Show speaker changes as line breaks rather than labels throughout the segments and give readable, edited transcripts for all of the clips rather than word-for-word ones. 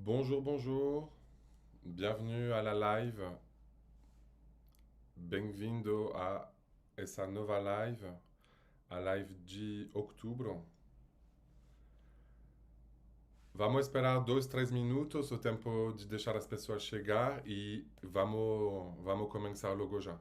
Bonjour, bonjour. Bienvenue à la live. Bem-vindo a essa nova live, a live de outubro. Vamos esperar 2, 3 minutos, o tempo de deixar as pessoas chegar e vamos começar logo já.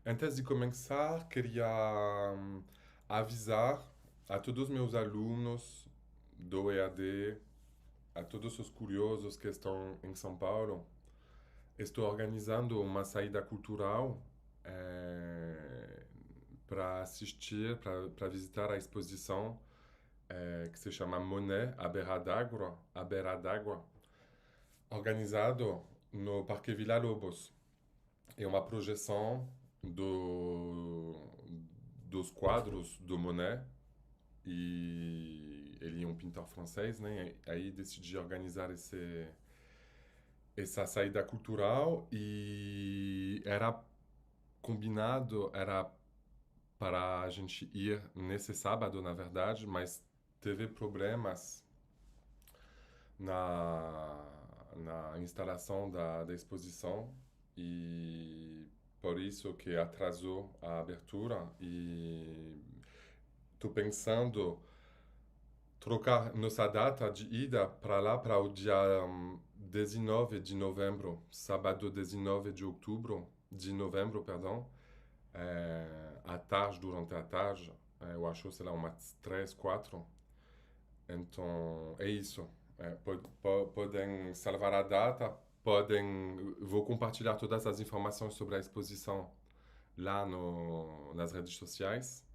Antes de começar, queria avisar a todos os meus alunos do EAD, a todos os curiosos que estão em São Paulo. Estou organizando uma saída cultural para assistir, para visitar a exposição que se chama Monet à beira d'água, organizado no Parque Villa-Lobos. É uma projeção dos quadros do Monet e ele é um pintor francês, né? Aí decidi organizar essa saída cultural e era para a gente ir nesse sábado, na verdade, mas teve problemas na, na instalação da exposição e por isso que atrasou a abertura e estou pensando trocar nossa data de ida para lá para o dia 19 de novembro, sábado 19 de outubro, de novembro, perdão, à tarde, durante a tarde, eu acho, sei lá, umas 3, 4. Então, é isso. Podem salvar a data, vou compartilhar todas as informações sobre a exposição lá no, nas redes sociais.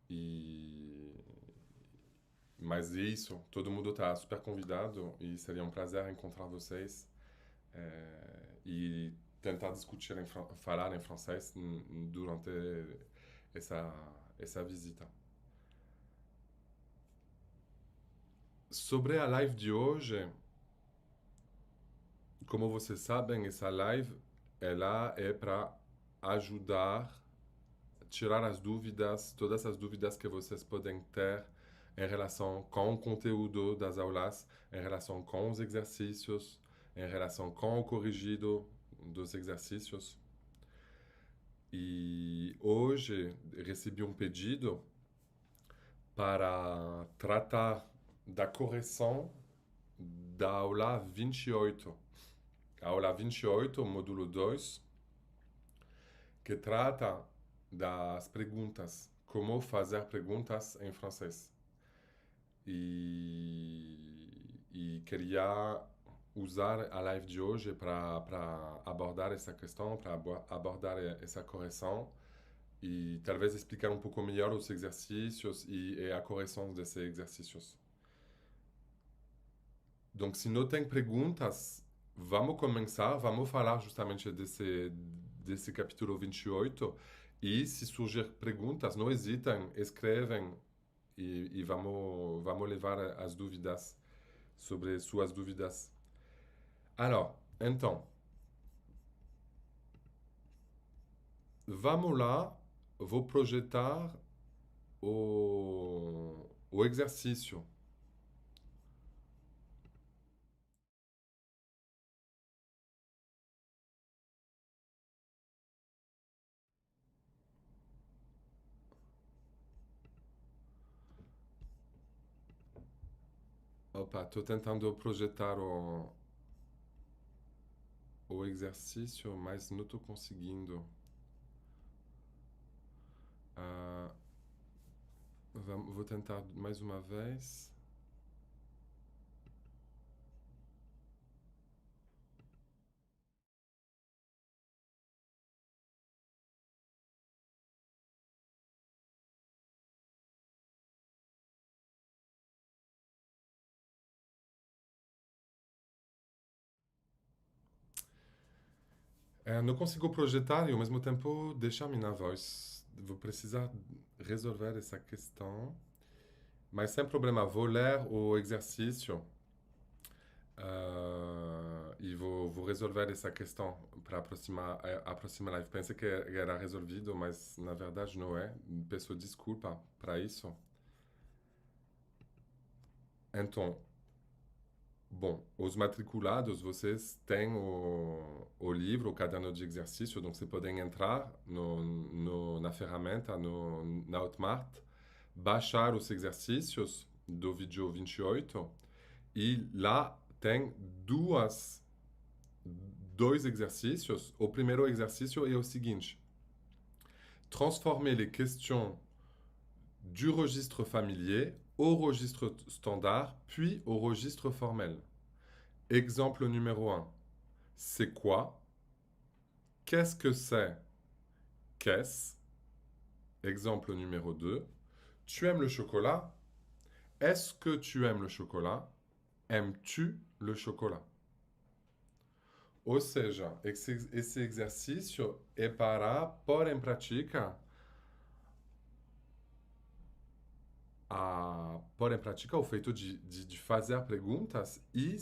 E mas é isso, todo mundo está super convidado e seria um prazer encontrar vocês e tentar discutir, falar em francês durante essa, essa visita. Sobre a live de hoje, como vocês sabem, essa live ela é para ajudar tirar as dúvidas, todas as dúvidas que vocês podem ter em relação com o conteúdo das aulas, em relação com os exercícios, em relação com o corrigido dos exercícios. E hoje recebi um pedido para tratar da correção da aula 28. A aula 28, módulo 2, que trata das perguntas, como fazer perguntas em francês. E queria usar a live de hoje para abordar essa questão, para abordar essa correção e talvez explicar um pouco melhor os exercícios e a correção desses exercícios. Donc, se não tem perguntas, vamos começar, vamos falar justamente desse capítulo 28 e se surgir perguntas, não hesitem, escrevem e vamos levar as dúvidas sobre suas dúvidas. Alors, então, vamos lá, vou projetar o exercício. Opa, estou tentando projetar o exercício, mas não estou conseguindo. Ah, vou tentar mais uma vez. Não consigo projetar e ao mesmo tempo deixar minha voz. Vou precisar resolver essa questão. Mas sem problema, vou ler o exercício e vou resolver essa questão para a próxima live. Pensei que era resolvido, mas na verdade não é. Peço desculpa para isso. Então, bom, os matriculados, vocês têm o livro, o caderno de exercício, então vocês podem entrar na ferramenta, na Hotmart, baixar os exercícios do vídeo 28 e lá tem dois exercícios. O primeiro exercício é o seguinte: transformer les questions du registre familier au registre standard, puis au registre formel. Exemple numéro un. C'est quoi? Qu'est-ce que c'est? Qu'est-ce? Exemple numéro 2. Tu aimes le chocolat? Est-ce que tu aimes le chocolat? Aimes-tu le chocolat? Ou seja, esse exercício é para pôr em prática o feito de fazer perguntas e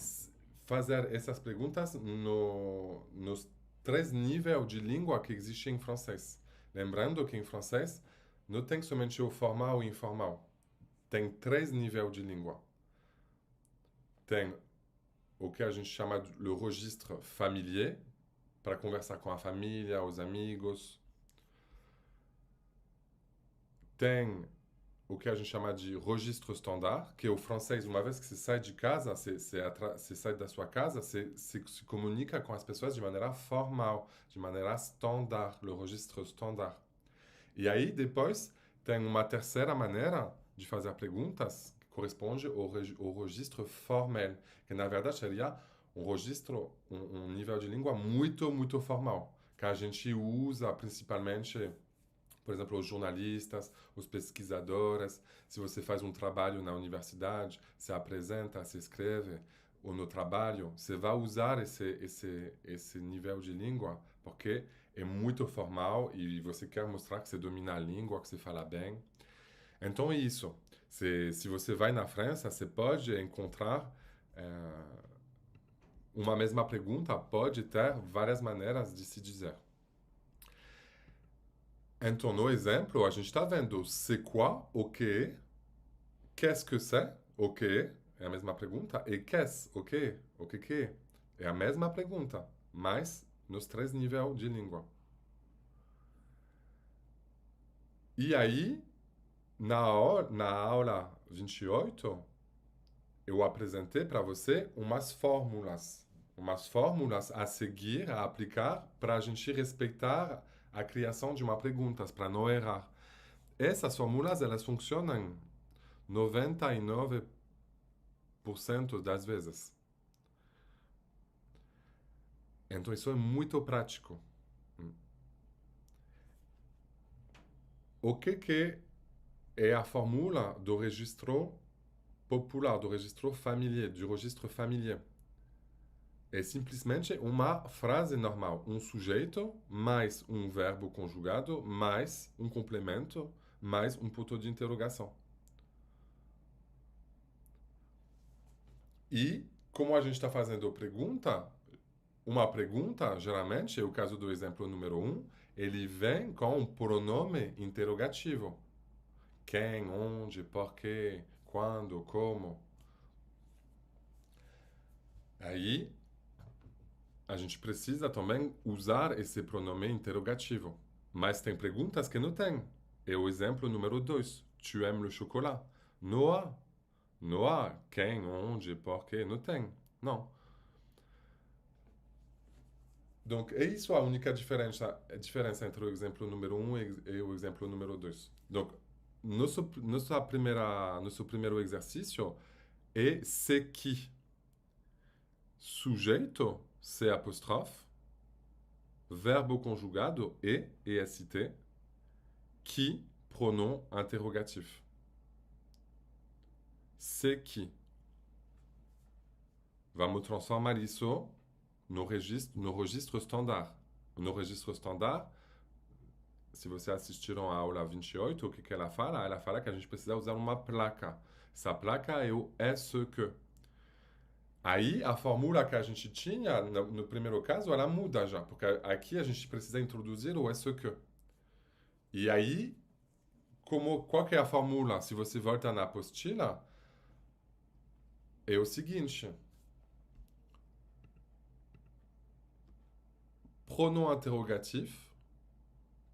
fazer essas perguntas nos três níveis de língua que existem em francês. Lembrando que em francês não tem somente o formal e o informal. Tem três níveis de língua. Tem o que a gente chama de le registre familier, para conversar com a família, os amigos. Tem o que a gente chama de registro standard, que é o francês, uma vez que você sai de casa, você sai da sua casa, você se comunica com as pessoas de maneira formal, de maneira standard, le registro standard. E aí, depois, tem uma terceira maneira de fazer perguntas, que corresponde ao registro formel, que na verdade seria um registro, um nível de língua muito, muito formal, que a gente usa principalmente, por exemplo, os jornalistas, os pesquisadores. Se você faz um trabalho na universidade, se apresenta, se escreve, ou no trabalho, você vai usar esse nível de língua, porque é muito formal e você quer mostrar que você domina a língua, que você fala bem. Então é isso. Se você vai na França, você pode encontrar uma mesma pergunta, pode ter várias maneiras de se dizer. Então, no exemplo, a gente está vendo c'est quoi, o que, qu'est-ce que c'est, o que, é a mesma pergunta, e qu'est-ce, o que é? É a mesma pergunta, mas nos três níveis de língua. E aí, na aula 28, eu apresentei para você umas fórmulas a seguir, a aplicar, para a gente respeitar a criação de uma pergunta, para não errar. Essas fórmulas, elas funcionam 99% das vezes. Então, isso é muito prático. O que é a fórmula do registro popular, do registro familiar, do registro familiar? É simplesmente uma frase normal. Um sujeito, mais um verbo conjugado, mais um complemento, mais um ponto de interrogação. E, como a gente está fazendo uma pergunta, geralmente, é o caso do exemplo número 1, ele vem com um pronome interrogativo. Quem, onde, porquê, quando, como. Aí, a gente precisa também usar esse pronome interrogativo. Mas tem perguntas que não tem. É o exemplo número 2. Tu aimes le chocolat? Não há. Não há. Quem, onde, porquê, não tem. Não. Então, é isso a única diferença entre o exemplo número 1 e o exemplo número 2. Então, nosso primeiro exercício é c'est qui. Sujeito, C apóstrofe, verbo conjugado, EST, qui, pronom interrogatif. C'est qui. Vamos transformar isso no registro standard. no registro standard, se vocês assistiram à aula 28, o que que ela fala? Ela fala que a gente precisa usar uma placa. Essa placa é o est-ce que. Aí, a fórmula que a gente tinha, no primeiro caso, ela muda já, porque aqui a gente precisa introduzir o est-ce que. E aí, qual que é a fórmula? Se você volta na apostila, é o seguinte.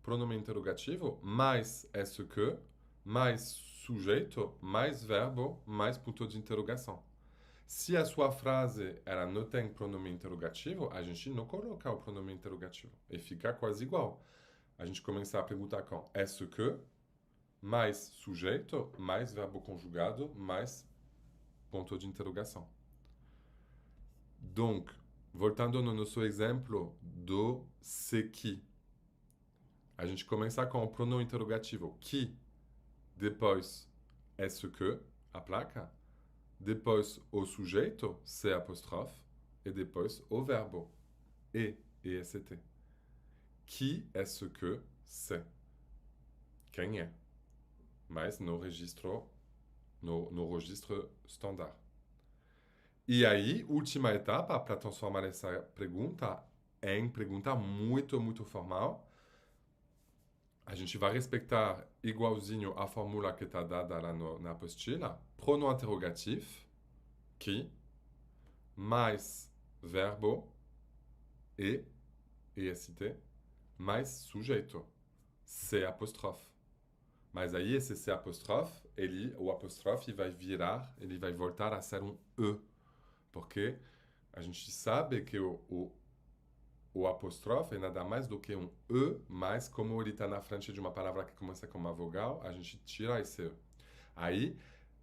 Pronome interrogativo, mais est-ce que, mais sujeito, mais verbo, mais ponto de interrogação. Se a sua frase ela não tem pronome interrogativo, a gente não coloca o pronome interrogativo. E fica quase igual. A gente começa a perguntar com est-ce que, mais sujeito, mais verbo conjugado, mais ponto de interrogação. Donc, voltando no nosso exemplo do c'est qui. A gente começa com o pronome interrogativo qui, depois est-ce que, a placa, depois o sujeito, C apóstrofe, e depois o verbo, e est. Qui est-ce que c'est? Quem é? Mas no registro standard. E aí, última etapa para transformar essa pergunta em pergunta muito, muito formal. A gente vai respeitar igualzinho a fórmula que está dada lá na apostila. Pronome interrogativo, qui, mais verbo, est, mais sujeito, C apóstrofe. Mas aí esse C apóstrofe, o apóstrofe vai virar, ele vai voltar a ser um E. Porque a gente sabe que o apóstrofe é nada mais do que um E, mas como ele está na frente de uma palavra que começa com uma vogal, a gente tira esse E. Aí,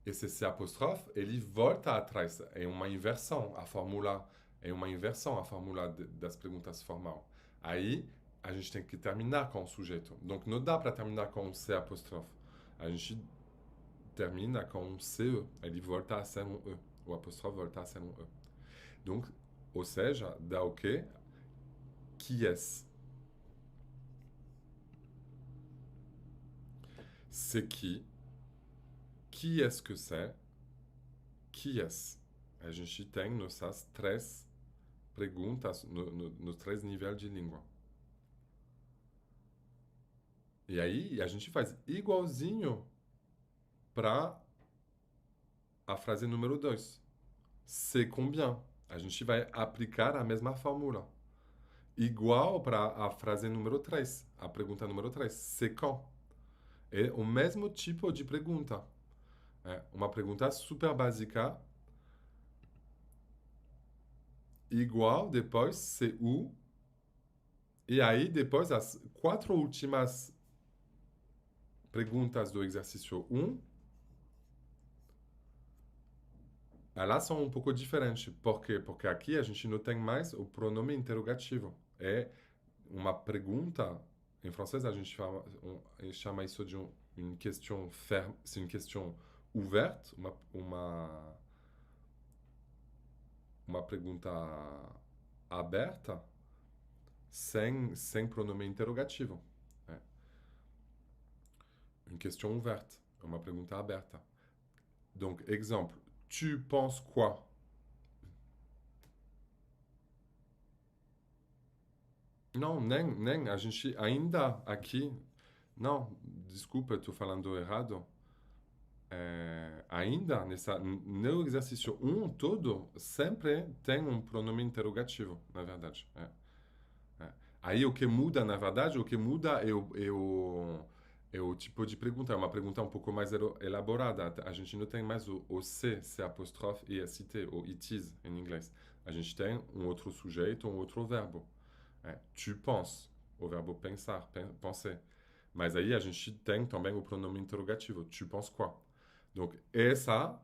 esse C apóstrofe, ele volta atrás. É uma inversão. A fórmula é uma inversão, a fórmula das perguntas formal. Aí, a gente tem que terminar com o sujeito. Donc, não dá para terminar com um C apóstrofe. A gente termina com um CE. Ele volta a ser um E. O apóstrofe volta a ser um E. Donc, ou seja, dá o quê? Qui est-ce? C'est qui? Qui est-ce que c'est? Qui est-ce? A gente tem nossas três perguntas nos três níveis de língua. E aí a gente faz igualzinho para a frase número 2. C'est combien? A gente vai aplicar a mesma fórmula. Igual para a frase número 3, a pergunta número 3. C'est quand? É o mesmo tipo de pergunta. É uma pergunta super básica. Igual, depois, c'est où? E aí, depois, as 4 últimas perguntas do exercício 1, elas são um pouco diferentes. Por quê? Porque aqui a gente não tem mais o pronome interrogativo. É uma pergunta, em francês a gente chama isso de une question ferme, c'est une question ouverte, uma pergunta aberta, sem pronome interrogativo. É. Une question ouverte, uma pergunta aberta. Donc, exemple, tu penses quoi? Não, nem, a gente ainda aqui... Não, desculpa, estou falando errado. Ainda, no exercício 1 todo, sempre tem um pronome interrogativo, na verdade. Aí o que muda, na verdade, é o tipo de pergunta. É uma pergunta um pouco mais elaborada. A gente não tem mais o C apóstrofe e est, ou it is, em inglês. A gente tem um outro sujeito, um outro verbo. Tu penses, o verbo pensar, penser. Mas aí a gente tem também o pronome interrogativo. Tu penses quoi? Donc, essa...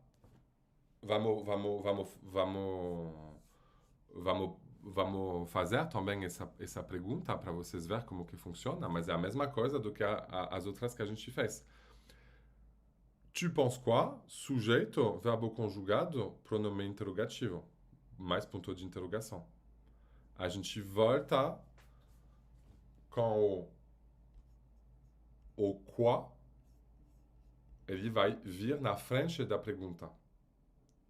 Vamos fazer também essa pergunta para vocês verem como que funciona, mas é a mesma coisa do que as outras que a gente fez. Tu penses quoi? Sujeito, verbo conjugado, pronome interrogativo, mais ponto de interrogação. A gente volta com o quoi, ele vai vir na frente da pergunta.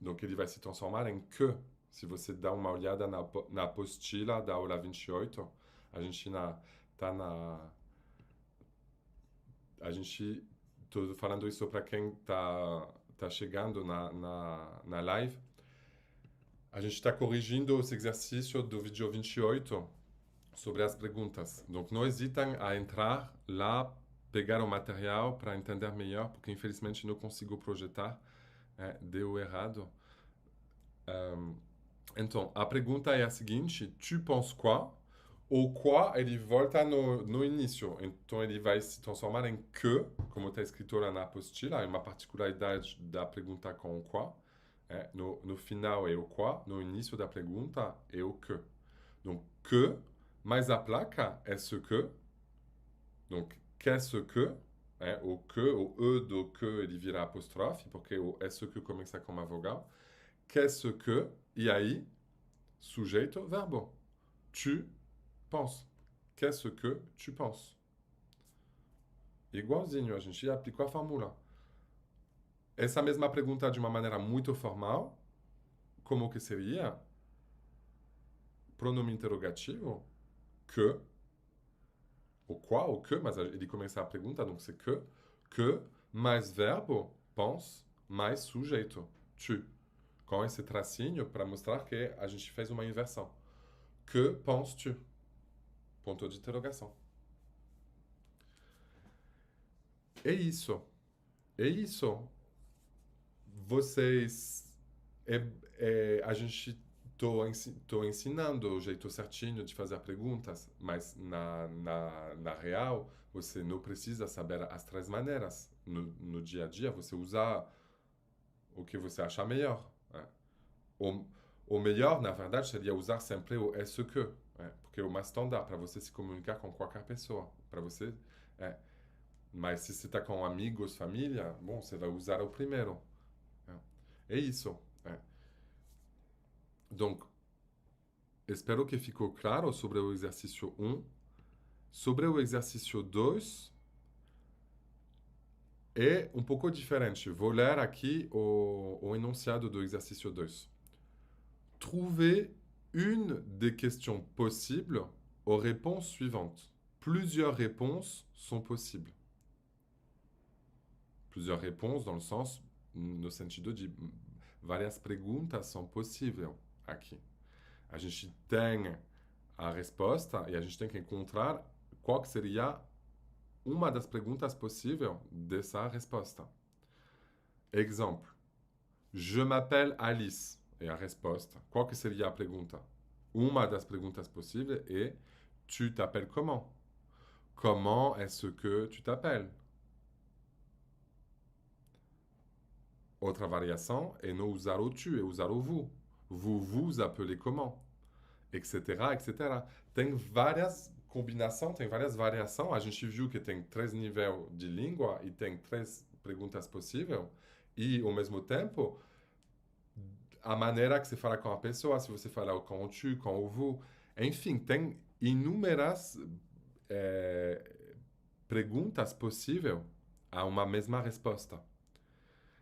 Donc, ele vai se transformar em que. Se você dá uma olhada na apostila da aula 28, a gente tá na... A gente... Estou falando isso para quem tá chegando na live. A gente está corrigindo esse exercício do vídeo 28 sobre as perguntas. Donc, não hesitem a entrar lá, pegar o material para entender melhor, porque infelizmente não consigo projetar. Deu errado. Então, a pergunta é a seguinte: tu penses quoi? O quoi, ele volta no início. Então, ele vai se transformar em que, como está escrito lá na apostila. É uma particularidade da pergunta com o quoi. No final é o quoi, no início da pergunta é o que. Donc, que, mais a placa é ce que. Donc, qu'est-ce que? O que, o E do que, ele vira apóstrofe, porque o est-ce que começa com uma vogal. Qu'est-ce que? E aí, sujeito, verbo. Tu penses. Qu'est-ce que tu penses? Igualzinho, a gente aplicou a fórmula. Essa mesma pergunta de uma maneira muito formal, como que seria? Pronome interrogativo, que, o qual, o que, mas ele começa a pergunta, donc c'est que, mais verbo, pense, mais sujeito, tu. Com esse tracinho para mostrar que a gente fez uma inversão. Que penses-tu? Ponto de interrogação. É isso. É isso. Vocês... a gente... Tô ensinando o jeito certinho de fazer perguntas, mas na real, você não precisa saber as três maneiras. No dia a dia, você usa o que você acha melhor. O melhor, na verdade, seria usar sempre o est-ce que, porque é o mais standard para você se comunicar com qualquer pessoa. Para você, Mas se você está com amigos, família, bom, você vai usar o primeiro. É isso. Donc, espero que ficou claro sobre o exercício 1. Sobre o exercício 2, é um pouco diferente. Vou ler aqui o enunciado do exercício 2. Trouvez une des questions possibles aux réponses suivantes. Plusieurs réponses sont possibles. Plusieurs réponses no sentido de várias perguntas são possíveis aqui. A gente tem a resposta e a gente tem que encontrar qual que seria uma das perguntas possíveis dessa resposta. Exemplo. Je m'appelle Alice. É a resposta. Qual que seria a pergunta? Uma das perguntas possíveis é: tu t'appelles comment? Comment est-ce que tu t'appelles? Outra variação é não usar o tu, é usar o vous. Vous vous appelez comment? Etc, etc. Tem várias combinações, tem várias variações. A gente viu que tem 3 níveis de língua e tem 3 perguntas possíveis. E, ao mesmo tempo, a maneira que você fala com a pessoa, se você fala com o tu, com o vous. Enfim, tem inúmeras perguntas possíveis a uma mesma resposta.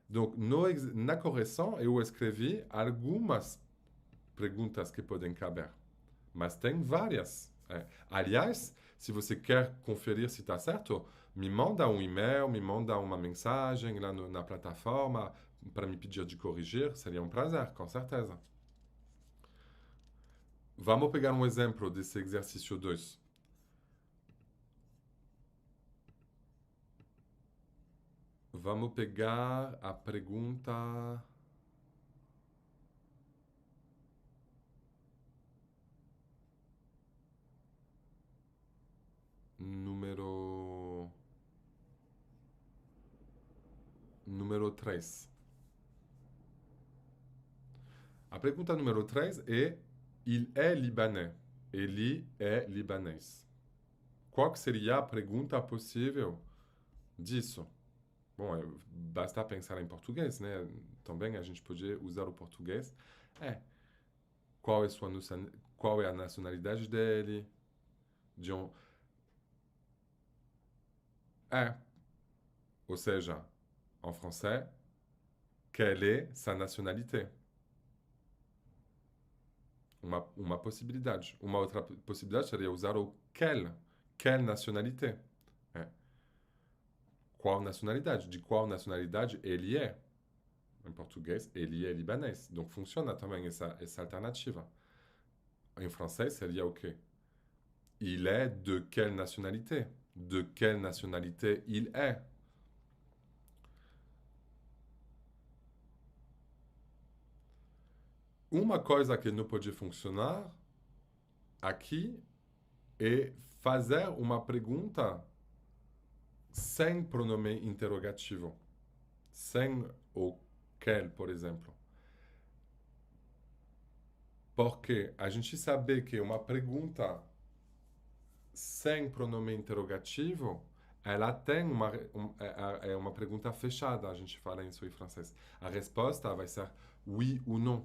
Donc, na correção, eu escrevi algumas perguntas que podem caber, mas tem várias. Aliás, se você quer conferir se está certo, me manda um e-mail, me manda uma mensagem lá na plataforma para me pedir de corrigir, seria um prazer, com certeza. Vamos pegar um exemplo desse exercício 2. Vamos pegar a pergunta... Número 3. A pergunta número 3 é: il est libanais. Ele é libanês. Qual que seria a pergunta possível disso? Bom, basta pensar em português, né? Também a gente pode usar o português. Qual é a nacionalidade dele? é. Ou seja, en français, quelle est sa nationalité? Uma possibilidade. Uma outra possibilidade seria usar o quelle. Quelle nationalité? É. Qual nacionalidade? De qual nacionalidade ele é? Em português, ele é libanês. Donc funciona também essa alternativa. Em francês seria o quê? Il est de quelle nationalité? De quelle nationalité il est? Uma coisa que não pode funcionar aqui é fazer uma pergunta sem pronome interrogativo. Sem o quel, por exemplo. Porque a gente sabe que uma pergunta sem pronome interrogativo, ela tem é uma pergunta fechada, a gente fala isso em francês. A resposta vai ser oui ou non.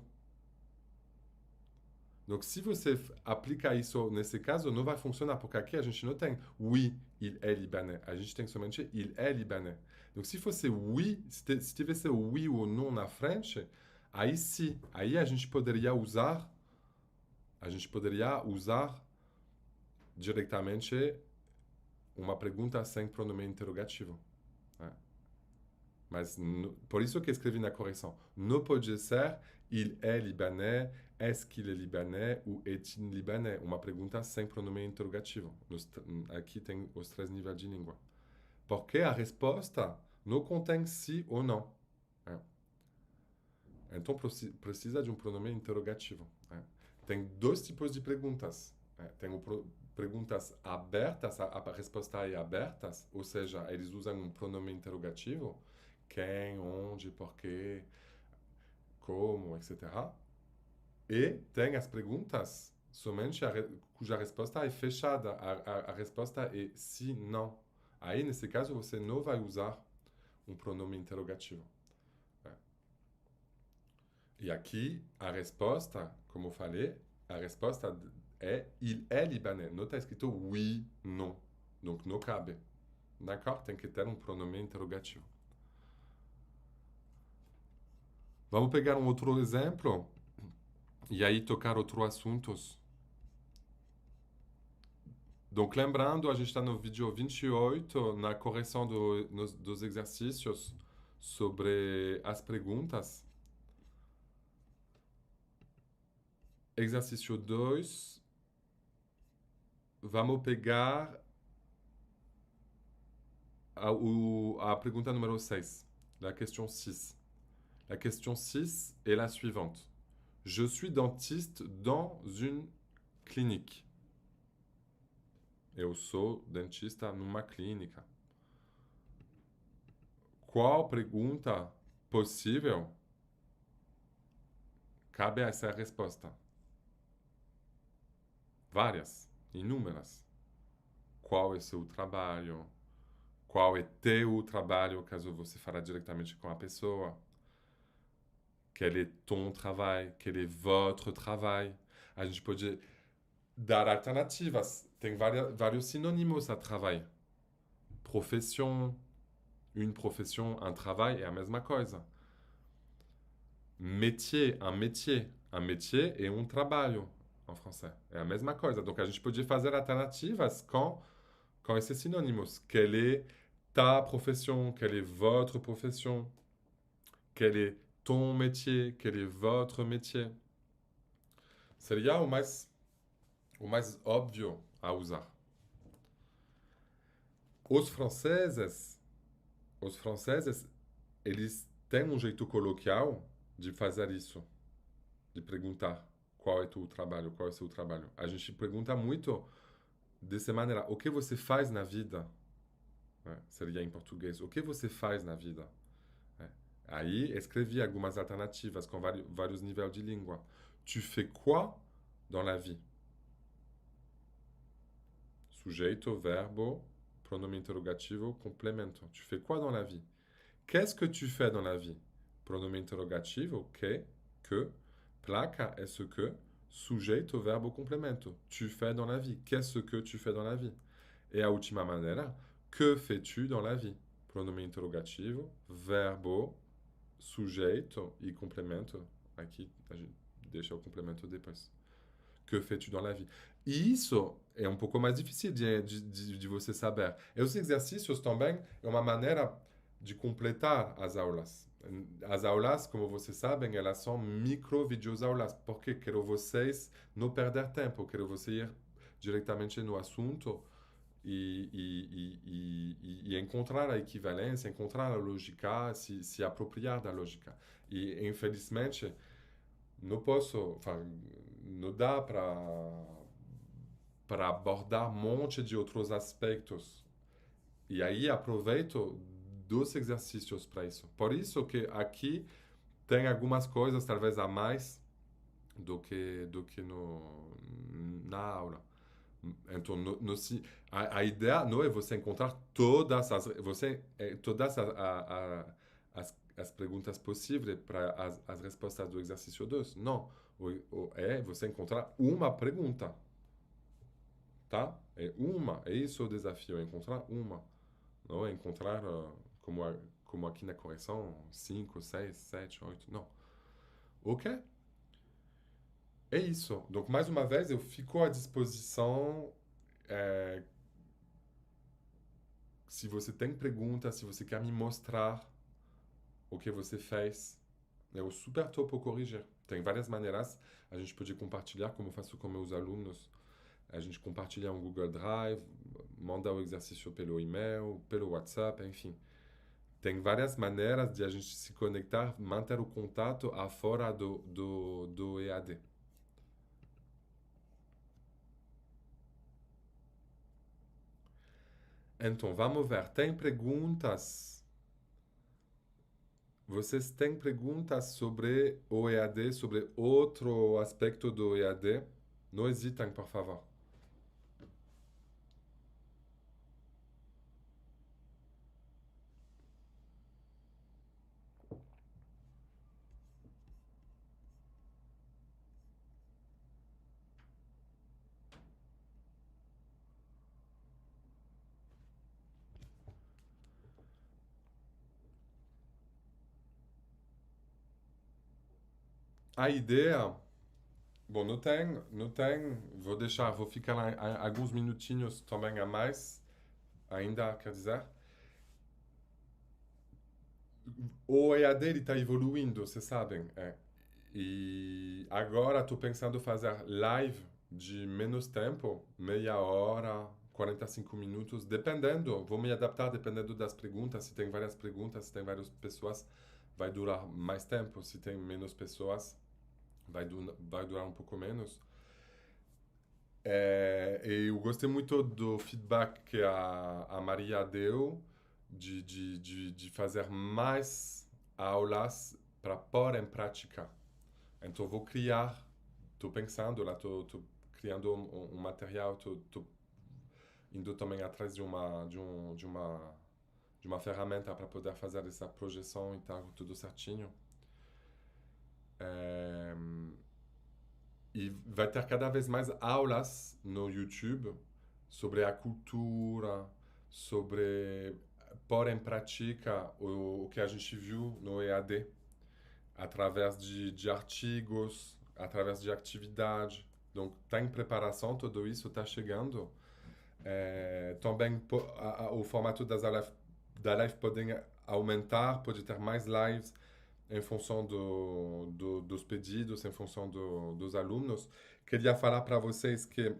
Donc, se você aplica isso nesse caso, não vai funcionar, porque aqui a gente não tem oui, il est libanais. A gente tem somente il est libanais. Donc, se fosse oui, se tivesse oui ou non na frente, aí sim, aí a gente poderia usar diretamente uma pergunta sem pronome interrogativo. Né? Mas por isso que escrevi na correção. Não pode ser il est libanais, est-ce qu'il est libanais ou est-il libanais? Uma pergunta sem pronome interrogativo. Aqui tem os três níveis de língua. Porque a resposta não contém sim ou não. É. Então precisa de um pronome interrogativo. É. Tem dois tipos de perguntas. É. Tem perguntas abertas, a resposta é aberta, ou seja, eles usam um pronome interrogativo. Quem, onde, porquê, como, etc. E tem as perguntas somente cuja resposta é fechada. A resposta é sim, não. Aí, nesse caso, você não vai usar um pronome interrogativo. É. E aqui, a resposta, como eu falei, a resposta é il est libanais. Não está escrito oui, non. Donc, não cabe. D'accord? Tem que ter um pronome interrogativo. Vamos pegar um outro exemplo e aí tocar outros assuntos. Donc, lembrando, a gente está no vídeo 28, na correção dos exercícios sobre as perguntas. Exercício 2. Vamos pegar a pergunta número 6, la question 6. La question 6 est la suivante. Je suis dentiste dans une clinique. Eu sou dentista numa clínica. Qual pergunta possível cabe a essa resposta? Várias, inúmeras. Qual é seu trabalho? Qual é teu trabalho, caso você fale diretamente com a pessoa? Quel est ton travail? Quel est votre travail? A gente pode dar alternativas. Tem vários sinônimos a trabalho. Profession, une profession, un travail é a mesma coisa. Métier, un métier. Un métier é um trabalho, em francês. É a mesma coisa. Donc, a gente pode fazer alternativas com esses sinônimos. Quelle est ta profession? Quelle est votre profession? Quel est ton métier? Quel est votre métier? Seria o mais óbvio a usar. Os franceses, eles têm um jeito coloquial de fazer isso, de perguntar qual é o trabalho, qual é o seu trabalho. A gente pergunta muito dessa maneira, o que você faz na vida? Seria em português, o que você faz na vida? Aí escrevi algumas alternativas com vários níveis de língua. Tu fais quoi dans la vie? Sujeito, verbo, pronome interrogativo, complemento. Tu fais quoi dans la vie? Qu'est-ce que tu fais dans la vie? Pronome interrogativo, que, placa, est-ce que, sujeito, verbo, complemento. Tu fais dans la vie. Qu'est-ce que tu fais dans la vie? E a última maneira, Que fais-tu dans la vie? Pronome interrogativo, verbo, sujeito e complemento. Aqui a gente deixa o complemento depois. Que fais-tu dans la vie? E isso é um pouco mais difícil de você saber. E os exercícios também é uma maneira de completar as aulas. As aulas, como vocês sabem, elas são micro videoaulas, porque quero vocês não perder tempo, quero você ir diretamente no assunto e encontrar a equivalência, encontrar a lógica, se apropriar da lógica. E, infelizmente, não posso, não dá para abordar um monte de outros aspectos. E aí aproveito dos exercícios para isso. Por isso que aqui tem algumas coisas talvez a mais do que na aula. Então, a ideia não é você encontrar as perguntas possíveis para as respostas do exercício 2. Não. É você encontrar uma pergunta. Tá? É isso o desafio, é encontrar uma. Não é encontrar, como aqui na correção, 5, 6, 7, 8. Não. Ok? É isso. Donc, mais uma vez, eu fico à disposição. é, Se você tem perguntas, se você quer me mostrar o que você fez, eu super topo corrigir. Tem várias maneiras. A gente pode compartilhar, como eu faço com meus alunos. A gente compartilha um Google Drive, manda o exercício pelo e-mail, pelo WhatsApp, enfim. Tem várias maneiras de a gente se conectar, manter o contato afora do EAD. Então, vamos ver. Tem perguntas? Vocês têm perguntas sobre o EAD, sobre outro aspecto do EAD? Não hesitem, por favor. A ideia, bom, não tem, vou ficar lá alguns minutinhos também a mais, ainda, quer dizer, o EAD ele está evoluindo, vocês sabem, E agora estou pensando fazer live de menos tempo, meia hora, 45 minutos, dependendo, vou me adaptar dependendo das perguntas, se tem várias perguntas, se tem várias pessoas, vai durar mais tempo, se tem menos pessoas, vai durar um pouco menos. E eu gostei muito do feedback que a Maria deu de fazer mais aulas para pôr em prática. Então, vou criar, estou pensando lá, estou criando um material, estou indo também atrás de uma ferramenta para poder fazer essa projeção e tal, tudo certinho. É, E vai ter cada vez mais aulas no YouTube sobre a cultura, sobre pôr em prática o que a gente viu no EAD, através de artigos, através de atividade. Então, está em preparação, tudo isso está chegando. Também o formato da live pode aumentar, pode ter mais lives em função dos pedidos, em função dos alunos. Queria falar para vocês que